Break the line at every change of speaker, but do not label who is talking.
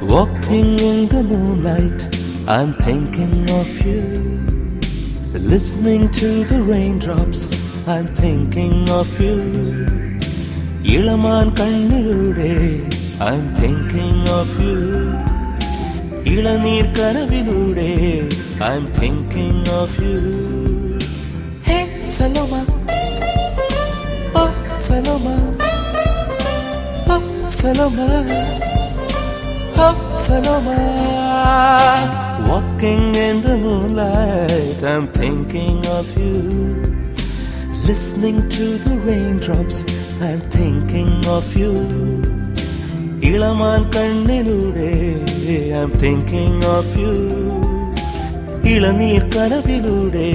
Walking in the moonlight, I'm thinking of you. Listening to the raindrops, I'm thinking of you. ഇളമാൻ കണ്ണിലൂടെ I'm thinking of you. ഇളനീർ കനവിലൂടെ I'm thinking of you. Hey Saloma, oh Saloma, oh Saloma, oh Saloma. Walking in the moonlight, I'm thinking of you. Listening to the raindrops, I'm thinking of you. ഇളമാൻ കണ്ണിലൂടെ I'm thinking of you. ഇളനീർ കനവിലൂടെ